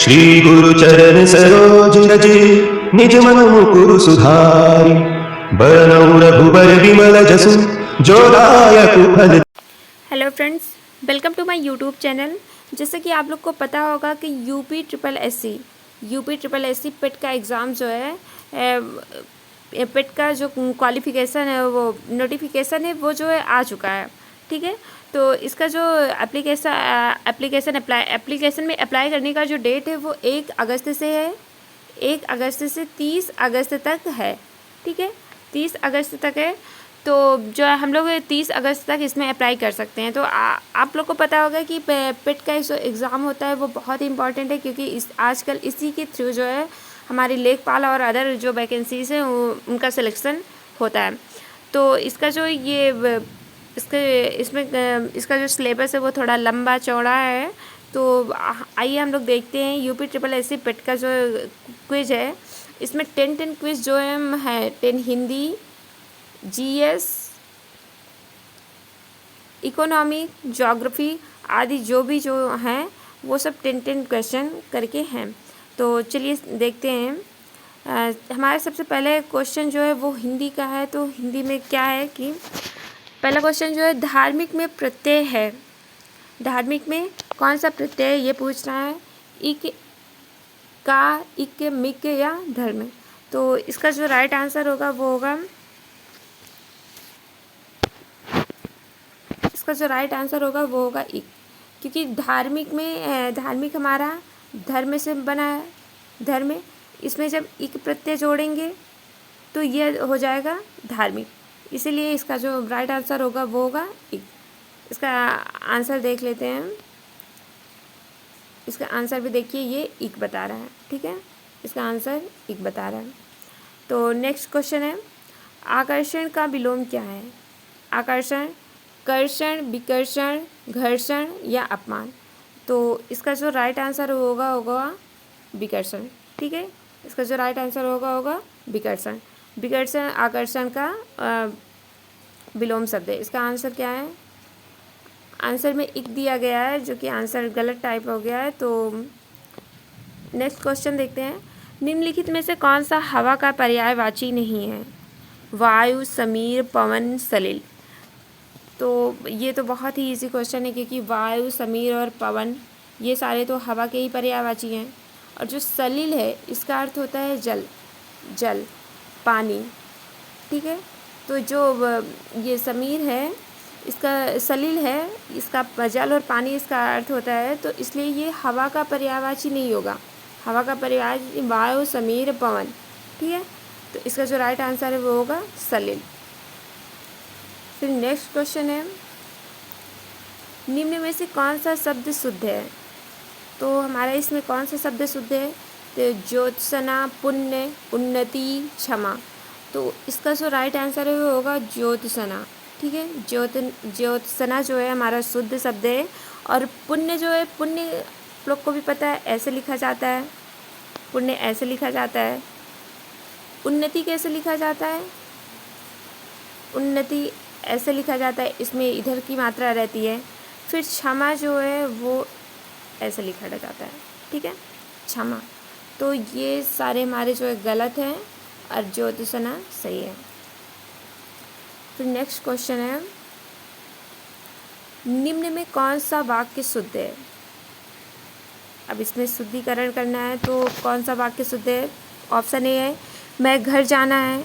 श्री गुरु चरण सरोज रज निज मन मुकुरु सुधारि बरनउँ रघुबर विमल जसु जो दायक फल। Hello friends, welcome to my YouTube channel. जैसे कि आप लोग को पता होगा कि UP triple S C PET का एग्ज़ाम जो है, पेट का जो क्वालिफ़िकेशन है, वो नोटिफिकेशन है, वो जो है आ चुका है। ठीक है, तो इसका जो एप्लीकेशन में अप्लाई करने का जो डेट है वो 1 अगस्त से है। 1 अगस्त से 30 अगस्त तक है। ठीक है, 30 अगस्त तक है। तो जो हम लोग 30 अगस्त तक इसमें अप्लाई कर सकते हैं। तो आप लोग को पता होगा कि पेट का जो एग्ज़ाम होता है वो बहुत ही इंपॉर्टेंट है, क्योंकि आजकल इसी के थ्रू जो है हमारी लेखपाल और अदर जो वैकेंसीज़ हैं उनका सिलेक्शन होता है। तो इसका जो इसका जो सिलेबस है वो थोड़ा लंबा चौड़ा है। तो आइए हम लोग देखते हैं UP triple S C PET का जो क्विज़ है। इसमें 10 क्विज़ जो है 10 हिंदी, जीएस, इकोनॉमी, ज्योग्राफी आदि जो हैं वो सब 10 क्वेश्चन करके हैं। तो चलिए देखते हैं। हमारा सबसे पहले क्वेश्चन जो है वो हिंदी का है। तो हिंदी में क्या है कि पहला क्वेश्चन जो है धार्मिक में प्रत्यय है। धार्मिक में कौन सा प्रत्यय ये पूछ रहा है, इक, का, इक, मिक या धर्म। तो इसका जो राइट आंसर होगा वो होगा, इसका जो राइट आंसर होगा वो होगा इक, क्योंकि धार्मिक हमारा धर्म से बना है। धर्म, इसमें जब इक प्रत्यय जोड़ेंगे तो ये हो जाएगा धार्मिक, इसीलिए इसका जो राइट आंसर होगा वो होगा इक। इसका आंसर देख लेते हैं। इसका आंसर भी देखिए, ये इक बता रहा है। ठीक है, इसका आंसर इक बता रहा है। तो नेक्स्ट क्वेश्चन है, आकर्षण का विलोम क्या है। आकर्षण, कर्षण, विकर्षण, घर्षण या अपमान। तो इसका जो राइट आंसर होगा विकर्षण। ठीक है, इसका जो राइट आंसर होगा विकर्षण। विकर्षण आकर्षण का विलोम शब्द है। इसका आंसर क्या है, आंसर में इक दिया गया है, जो कि आंसर गलत टाइप हो गया है। तो नेक्स्ट क्वेश्चन देखते हैं, निम्नलिखित में से कौन सा हवा का पर्यायवाची नहीं है। वायु, समीर, पवन, सलिल। तो ये तो बहुत ही इजी क्वेश्चन है, क्योंकि वायु, समीर और पवन ये सारे तो हवा के ही पर्यायवाची हैं। और जो सलिल है इसका अर्थ होता है जल, पानी। ठीक है, तो जो ये समीर है, इसका सलिल है, इसका जल और पानी इसका अर्थ होता है। तो इसलिए ये हवा का पर्यायवाची नहीं होगा। हवा का पर्यायवाची वायु, समीर, पवन। ठीक है, तो इसका जो राइट आंसर है वो होगा सलिल। फिर नेक्स्ट क्वेश्चन है, निम्न में से कौन सा शब्द शुद्ध है। तो हमारा इसमें कौन सा शब्द शुद्ध है, तो ज्योत्सना, पुण्य, उन्नति, क्षमा। तो इसका जो राइट आंसर है वो होगा ज्योत्सना। ठीक है, ज्योत्सना जो है हमारा शुद्ध शब्द है। और पुण्य जो है, पुण्य लोग को भी पता है ऐसे लिखा जाता है, पुण्य ऐसे लिखा जाता है। उन्नति कैसे लिखा जाता है, उन्नति ऐसे लिखा जाता है, इसमें इधर की मात्रा रहती है। फिर क्षमा जो है वो ऐसे लिखा जाता है। ठीक है, क्षमा। तो ये सारे हमारे जो है गलत हैं और ज्योतिषना सही है। फिर नेक्स्ट क्वेश्चन है, निम्न में कौन सा वाक्य शुद्ध है। अब इसमें शुद्धिकरण करना है, तो कौन सा वाक्य शुद्ध है। ऑप्शन ए है, मैं घर जाना है।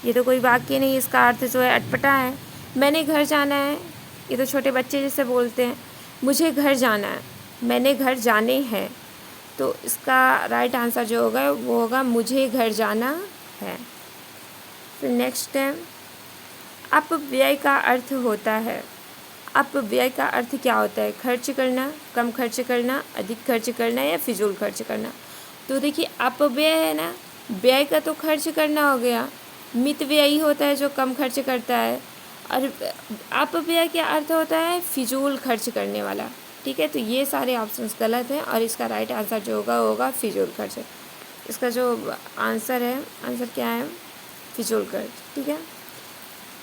ये तो कोई वाक्य नहीं, इसका अर्थ जो है अटपटा है। मैंने घर जाना है, ये तो छोटे बच्चे जैसे बोलते हैं। मुझे घर जाना है, मैंने घर जाने हैं। तो इसका राइट आंसर जो होगा वो होगा मुझे घर जाना है। फिर नेक्स्ट है, अपव्यय का अर्थ होता है। अपव्यय का अर्थ क्या होता है, खर्च करना, कम खर्च करना, अधिक खर्च करना या फिजूल खर्च करना। तो देखिए अपव्यय है ना, व्यय का तो खर्च करना हो गया। मित व्ययी होता है जो कम खर्च करता है। और अपव्यय क्या अर्थ होता है, फिजूल खर्च करने वाला। ठीक है, तो ये सारे ऑप्शंस गलत हैं और इसका राइट आंसर जो होगा फिजूल खर्च। इसका जो आंसर है, आंसर क्या है, फिजूल खर्च। ठीक है,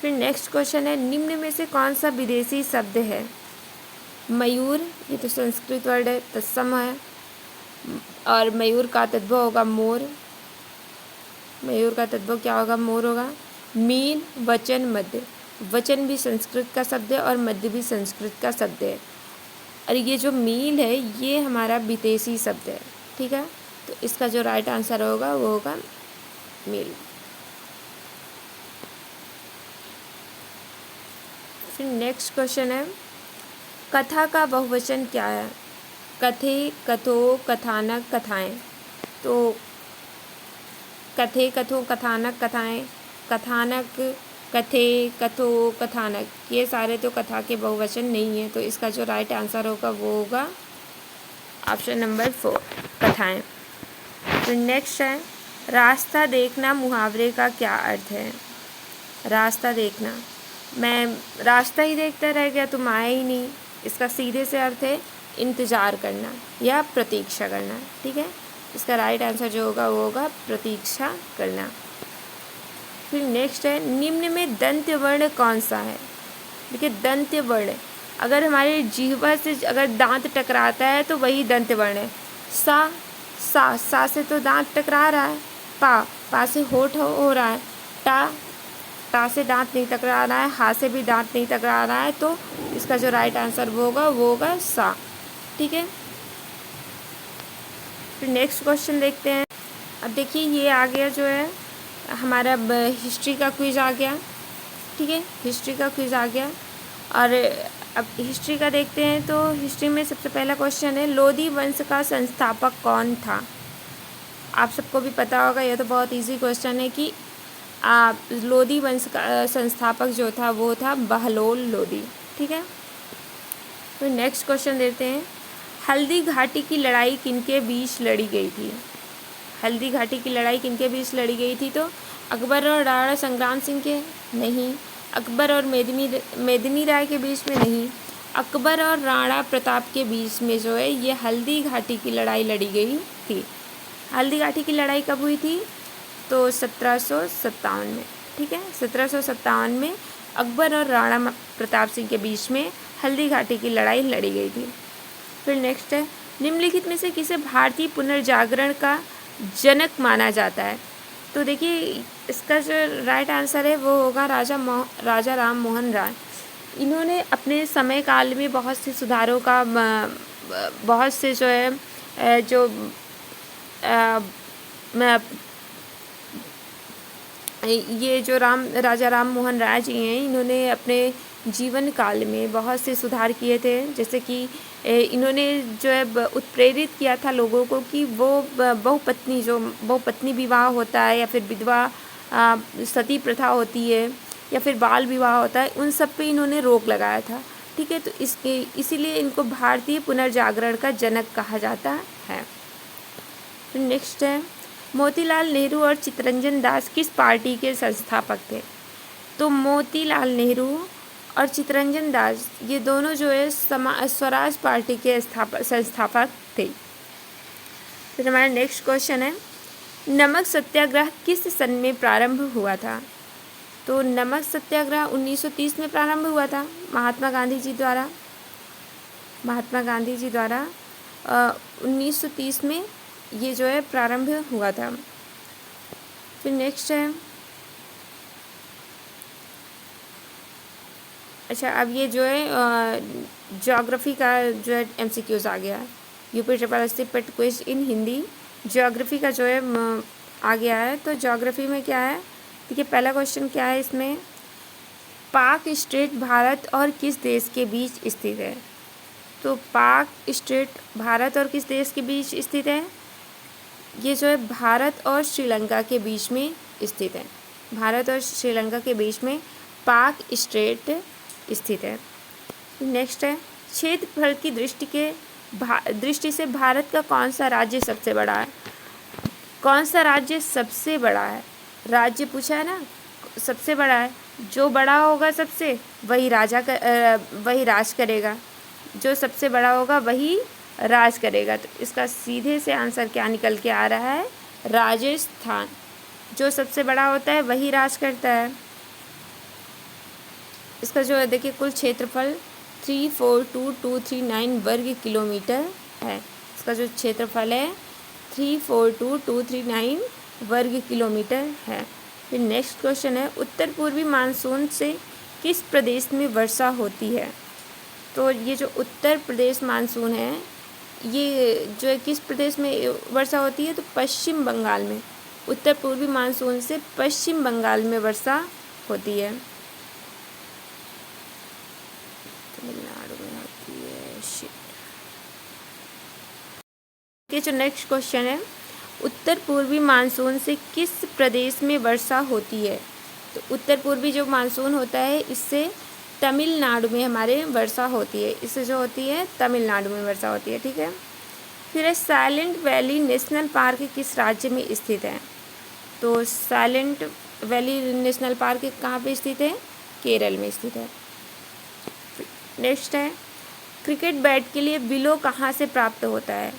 फिर नेक्स्ट क्वेश्चन है, निम्न में से कौन सा विदेशी शब्द है। मयूर, ये तो संस्कृत वर्ड है, तत्सम है। और मयूर का तद्भव होगा मोर। मयूर का तद्भव क्या होगा? मोर होगा। मीन, वचन, मध्य। वचन भी संस्कृत का शब्द है और मध्य भी संस्कृत का शब्द है। और ये जो मील है ये हमारा विदेशी शब्द है, ठीक है। तो इसका जो राइट आंसर होगा वो होगा मील। फिर नेक्स्ट क्वेश्चन है, कथा का बहुवचन क्या है? कथे, कथो, कथानक, कथाएं। तो कथे, कथो, कथानक, कथाएं, कथानक, कथे, कथो, कथानक, ये सारे तो कथा के बहुवचन नहीं है। तो इसका जो राइट आंसर होगा वो होगा ऑप्शन नंबर 4, कथाएं। तो नेक्स्ट है, रास्ता देखना मुहावरे का क्या अर्थ है? रास्ता देखना, मैं रास्ता ही देखता रह गया, तुम आए ही नहीं। इसका सीधे से अर्थ है इंतज़ार करना या प्रतीक्षा करना, ठीक है। इसका राइट आंसर जो होगा वो होगा प्रतीक्षा करना। फिर नेक्स्ट है, निम्न में दंत्य वर्ण कौन सा है? देखिए दंत्य वर्ण, अगर हमारे जिह्वा से अगर दांत टकराता है तो वही दंत्य वर्ण है। सा से तो दांत टकरा रहा है। पा से होठ हो रहा है। टा से दांत नहीं टकरा रहा है। हा से भी दांत नहीं टकरा रहा है। तो इसका जो राइट आंसर वो होगा सा, ठीक है। फिर नेक्स्ट क्वेश्चन देखते हैं। अब देखिए ये आ गया जो है हमारा हिस्ट्री का क्विज आ गया, ठीक है। हिस्ट्री का क्विज आ गया और अब हिस्ट्री का देखते हैं। तो हिस्ट्री में सबसे पहला क्वेश्चन है, लोधी वंश का संस्थापक कौन था? आप सबको भी पता होगा, यह तो बहुत इजी क्वेश्चन है कि लोधी वंश का संस्थापक जो था वो था बहलोल लोधी, ठीक है। तो नेक्स्ट क्वेश्चन देते हैं, हल्दी घाटी की लड़ाई किनके बीच लड़ी गई थी? हल्दी घाटी की लड़ाई किनके बीच लड़ी गई थी? तो अकबर और राणा संग्राम सिंह के नहीं, अकबर और मेदिनी राय के बीच में नहीं, अकबर और राणा प्रताप के बीच में जो है ये हल्दी घाटी की लड़ाई लड़ी गई थी। हल्दी घाटी की लड़ाई कब हुई थी? तो 1757 में, ठीक है। 1757 में अकबर और राणा प्रताप सिंह के बीच में हल्दी घाटी की लड़ाई लड़ी गई थी। फिर नेक्स्ट है, निम्नलिखित में से किसे भारतीय पुनर्जागरण का जनक माना जाता है? तो देखिए इसका जो राइट आंसर है वो होगा राजा राम मोहन राय। इन्होंने अपने समय काल में बहुत से सुधारों का बहुत से जो है जो ये जो राजा राम मोहन राय जी हैं, इन्होंने अपने जीवन काल में बहुत से सुधार किए थे। जैसे कि इन्होंने जो है उत्प्रेरित किया था लोगों को कि वो बहुपत्नी विवाह होता है या फिर विधवा सती प्रथा होती है या फिर बाल विवाह होता है, उन सब पे इन्होंने रोक लगाया था, ठीक है। तो इसीलिए इनको भारतीय पुनर्जागरण का जनक कहा जाता है। फिर नेक्स्ट है, मोतीलाल नेहरू और चित्तरंजन दास किस पार्टी के संस्थापक थे? तो मोतीलाल नेहरू और चित्तरंजन दास ये दोनों जो है स्वराज पार्टी के संस्थापक थे। फिर हमारा नेक्स्ट क्वेश्चन है, नमक सत्याग्रह किस सन में प्रारंभ हुआ था? तो नमक सत्याग्रह 1930 में प्रारंभ हुआ था महात्मा गांधी जी द्वारा 1930 में ये जो है प्रारंभ हुआ था। फिर नेक्स्ट है, अच्छा अब ये जो है ज्योग्राफी का जो है MCQs आ गया है। यूपी SSC पेट क्विज इन हिंदी ज्योग्राफी का जो है आ गया है। तो ज्योग्राफी में क्या है, देखिए पहला क्वेश्चन क्या है इसमें, पाक स्टेट भारत और किस देश के बीच स्थित है? तो पाक स्टेट भारत और किस देश के बीच स्थित है? ये जो है भारत और श्रीलंका के बीच में स्थित है। भारत और श्रीलंका के बीच में पाक स्टेट स्थित है। नेक्स्ट है, क्षेत्रफल की दृष्टि से भारत का कौन सा राज्य सबसे बड़ा है? कौन सा राज्य सबसे बड़ा है? राज्य पूछा है ना, सबसे बड़ा है। जो बड़ा होगा सबसे वही राज करेगा, जो सबसे बड़ा होगा वही राज करेगा। तो इसका सीधे से आंसर क्या निकल के आ रहा है? राजस्थान। जो सबसे बड़ा होता है वही राज करता है। इसका जो है देखिए कुल क्षेत्रफल 342,239 वर्ग किलोमीटर है। इसका जो क्षेत्रफल है 342,239 वर्ग किलोमीटर है। फिर नेक्स्ट क्वेश्चन है, उत्तर पूर्वी मानसून से किस प्रदेश में वर्षा होती है? तो ये जो उत्तर प्रदेश मानसून है, ये जो है किस प्रदेश में वर्षा होती है? तो पश्चिम बंगाल में। उत्तर पूर्वी मानसून से पश्चिम बंगाल में वर्षा होती है। तमिलनाडु में होती है। ये जो नेक्स्ट क्वेश्चन है, उत्तर पूर्वी मानसून से किस प्रदेश में वर्षा होती है? तो उत्तर पूर्वी जो मानसून होता है इससे तमिलनाडु में हमारे वर्षा होती है। इससे जो होती है तमिलनाडु में वर्षा होती है। ठीक है। फिर है, साइलेंट वैली नेशनल पार्क किस राज्य में स्थित है? तो साइलेंट वैली नेशनल पार्क कहाँ पे स्थित है? केरल में स्थित है। नेक्स्ट है, क्रिकेट बैट के लिए बिलो कहाँ से प्राप्त होता है?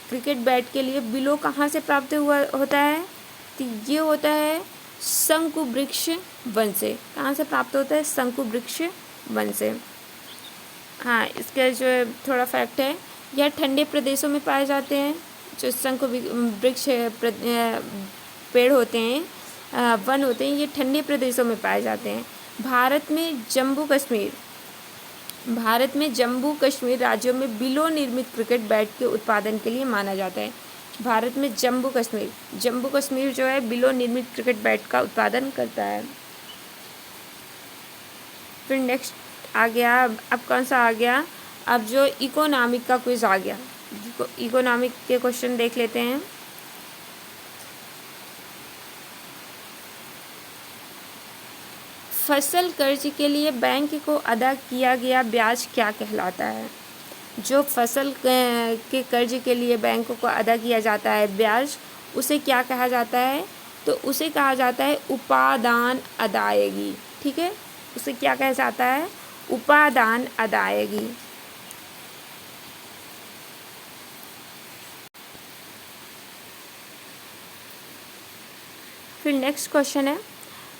क्रिकेट बैट के लिए बिलो कहाँ से प्राप्त होता है? तो ये होता है शंकु वृक्ष वन से। कहाँ से प्राप्त होता है? शंकु वृक्ष वन से। हाँ, इसका जो थोड़ा फैक्ट है, यह ठंडे प्रदेशों में पाए जाते हैं। जो शंकु वृक्ष पेड़ होते हैं, वन होते हैं, ये ठंडे प्रदेशों में पाए जाते हैं। भारत में जम्मू कश्मीर राज्यों में बिलो निर्मित क्रिकेट बैट के उत्पादन के लिए माना जाता है। भारत में जम्मू कश्मीर जो है बिलो निर्मित क्रिकेट बैट का उत्पादन करता है। फिर नेक्स्ट आ गया, अब कौन सा आ गया? अब जो इकोनॉमिक का क्विज आ गया। इकोनॉमिक के क्वेश्चन देख लेते हैं। फसल कर्ज के लिए बैंक को अदा किया गया ब्याज क्या कहलाता है? जो फसल के कर्ज के लिए बैंक को अदा किया जाता है ब्याज, उसे क्या कहा जाता है? तो उसे कहा जाता है उपादान अदायगी। ठीक है, उसे क्या कहा जाता है? उपादान अदायगी। फिर नेक्स्ट क्वेश्चन है,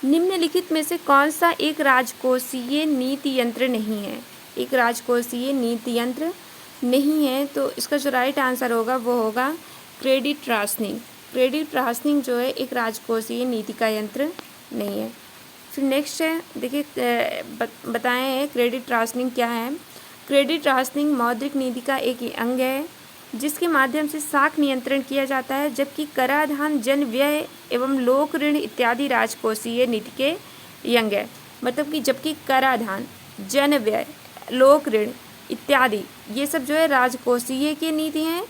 निम्नलिखित में से कौन सा एक राजकोषीय नीति यंत्र नहीं है? एक राजकोषीय नीति यंत्र नहीं है, तो इसका जो राइट आंसर होगा वो होगा क्रेडिट राशनिंग। क्रेडिट राशनिंग जो है एक राजकोषीय नीति का यंत्र नहीं है। फिर नेक्स्ट है, देखिए बताएं है क्रेडिट राशनिंग क्या है। क्रेडिट राशनिंग मौद्रिक नीति का एक अंग है जिसके माध्यम से साख नियंत्रण किया जाता है, जबकि कराधान, जन व्यय एवं लोक ऋण इत्यादि राजकोषीय नीति के अंग है। मतलब कि जबकि कराधान, जन व्यय, लोक ऋण इत्यादि ये सब जो है राजकोषीय की नीति हैं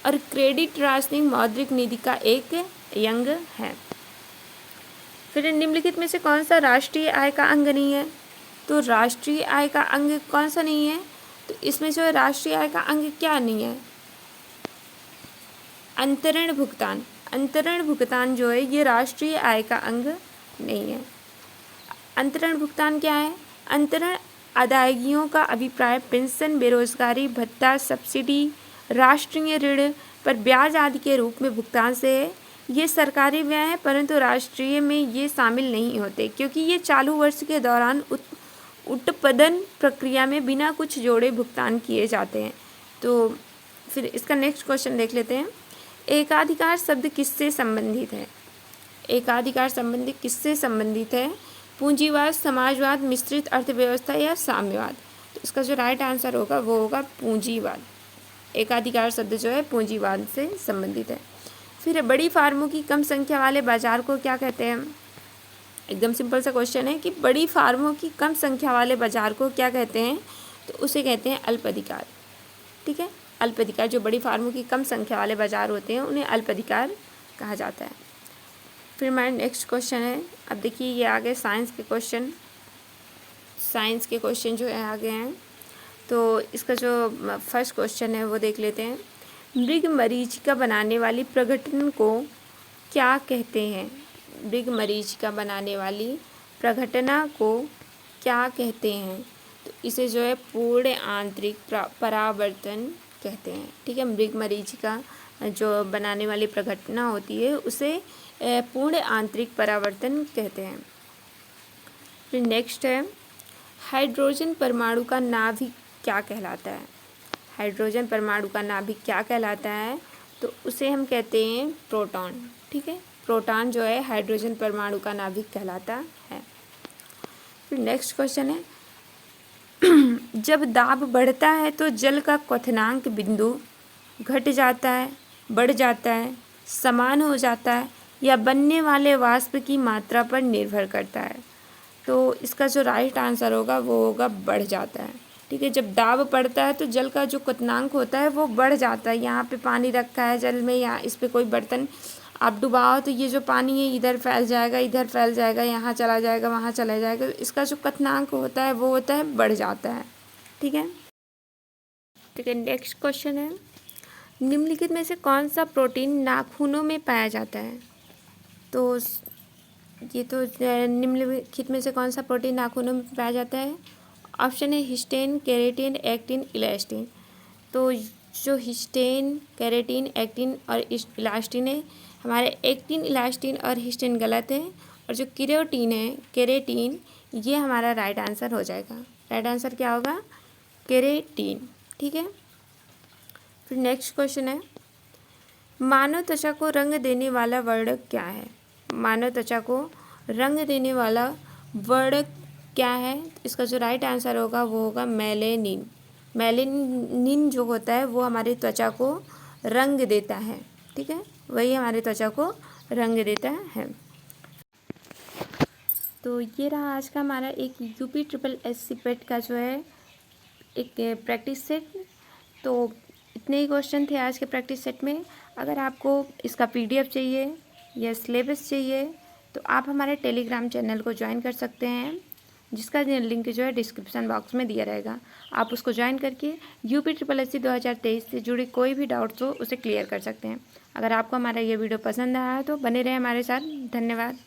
और क्रेडिट राशनिंग मौद्रिक नीति का एक अंग है। फिर निम्नलिखित में से कौन सा राष्ट्रीय आय का अंग नहीं है? तो राष्ट्रीय आय का अंग कौन सा नहीं है? तो इसमें जो है राष्ट्रीय आय का अंग क्या नहीं है? अंतरण भुगतान। अंतरण भुगतान जो है ये राष्ट्रीय आय का अंग नहीं है। अंतरण भुगतान क्या है? अंतरण अदायगियों का अभिप्राय पेंशन, बेरोजगारी भत्ता, सब्सिडी, राष्ट्रीय ऋण पर ब्याज आदि के रूप में भुगतान से है। ये सरकारी व्यय है, परंतु राष्ट्रीय में ये शामिल नहीं होते क्योंकि ये चालू वर्ष के दौरान उत्पादन प्रक्रिया में बिना कुछ जोड़े भुगतान किए जाते हैं। तो फिर इसका नेक्स्ट क्वेश्चन देख लेते हैं। एकाधिकार शब्द किससे संबंधित है? एकाधिकार संबंधी किससे संबंधित है? पूंजीवाद, समाजवाद, मिश्रित अर्थव्यवस्था या साम्यवाद? तो इसका जो राइट आंसर होगा वो होगा पूंजीवाद। एकाधिकार शब्द जो है पूंजीवाद से संबंधित है। फिर बड़ी फार्मों की कम संख्या वाले बाजार को क्या कहते हैं? एकदम सिंपल सा क्वेश्चन है कि बड़ी फार्मों की कम संख्या वाले बाजार को क्या कहते हैं? तो उसे कहते हैं अल्पाधिकार। ठीक है, अल्पाधिकार। जो बड़ी फार्मों की कम संख्या वाले बाजार होते हैं उन्हें अल्पाधिकार कहा जाता है। फिर हमारा नेक्स्ट क्वेश्चन है, अब देखिए ये आ गए साइंस के क्वेश्चन। साइंस के क्वेश्चन जो है आ गए हैं, तो इसका जो फर्स्ट क्वेश्चन है वो देख लेते हैं। मृगमरीचिका बनाने वाली प्रघटन को क्या कहते हैं? मृगमरीचिका बनाने वाली प्रघटना को क्या कहते हैं? तो इसे जो है पूर्ण आंतरिक परावर्तन कहते हैं। ठीक है, मृगमरीचिका जो बनाने वाली प्रघटना होती है उसे पूर्ण आंतरिक परावर्तन कहते हैं। फिर नेक्स्ट है, हाइड्रोजन परमाणु का नाभिक क्या कहलाता है? हाइड्रोजन परमाणु का नाभिक क्या कहलाता है? तो उसे हम कहते हैं प्रोटॉन। ठीक है, प्रोटॉन जो है हाइड्रोजन परमाणु का नाभिक कहलाता है। फिर नेक्स्ट क्वेश्चन है, जब दाब बढ़ता है तो जल का क्वथनांक बिंदु घट जाता है, बढ़ जाता है, समान हो जाता है या बनने वाले वाष्प की मात्रा पर निर्भर करता है? तो इसका जो राइट आंसर होगा वो होगा बढ़ जाता है। ठीक है, जब दाब बढ़ता है तो जल का जो क्वथनांक होता है वो बढ़ जाता है। यहाँ पे पानी रखा है जल में, या इस पे कोई बर्तन आप डुबाओ तो ये जो पानी है इधर फैल जाएगा, इधर फैल जाएगा, यहाँ चला जाएगा, वहाँ चला जाएगा। इसका जो क्वथनांक होता है वो होता है बढ़ जाता है। ठीक है, नेक्स्ट क्वेश्चन है, निम्नलिखित में से कौन सा प्रोटीन नाखूनों में पाया जाता है? तो ये तो निम्नलिखित में से कौन सा प्रोटीन नाखूनों में पाया जाता है? ऑप्शन है हिस्टेन, केराटिन, एक्टिन, इलास्टिन। तो जो हिस्टेन, केराटिन, एक्टिन और इलास्टिन है, हमारे एक्टिन, इलास्टिन और हिस्टेन गलत है, और जो केराटिन है, केराटिन, ये हमारा राइट आंसर हो जाएगा। राइट आंसर क्या होगा? केराटिन। ठीक है, फिर नेक्स्ट क्वेश्चन है, मानव त्वचा को रंग देने वाला वर्णक क्या है? मानव त्वचा को रंग देने वाला वर्णक क्या है? इसका जो राइट आंसर होगा वो होगा मेलेनिन। मेलेनिन जो होता है वो हमारी त्वचा को रंग देता है। ठीक है, वही हमारी त्वचा को रंग देता है। तो ये रहा आज का हमारा एक यूपी SSSC पेट का जो है एक प्रैक्टिस सेट। तो इतने ही क्वेश्चन थे आज के प्रैक्टिस सेट में। अगर आपको इसका PDF चाहिए या सिलेबस चाहिए तो आप हमारे टेलीग्राम चैनल को ज्वाइन कर सकते हैं, जिसका लिंक जो है डिस्क्रिप्शन बॉक्स में दिया रहेगा। आप उसको ज्वाइन करके यूपी SSSC 2023 से जुड़ी कोई भी डाउट्स हो उसे क्लियर कर सकते हैं। अगर आपको हमारा ये वीडियो पसंद आया है तो बने रहे हमारे साथ। धन्यवाद।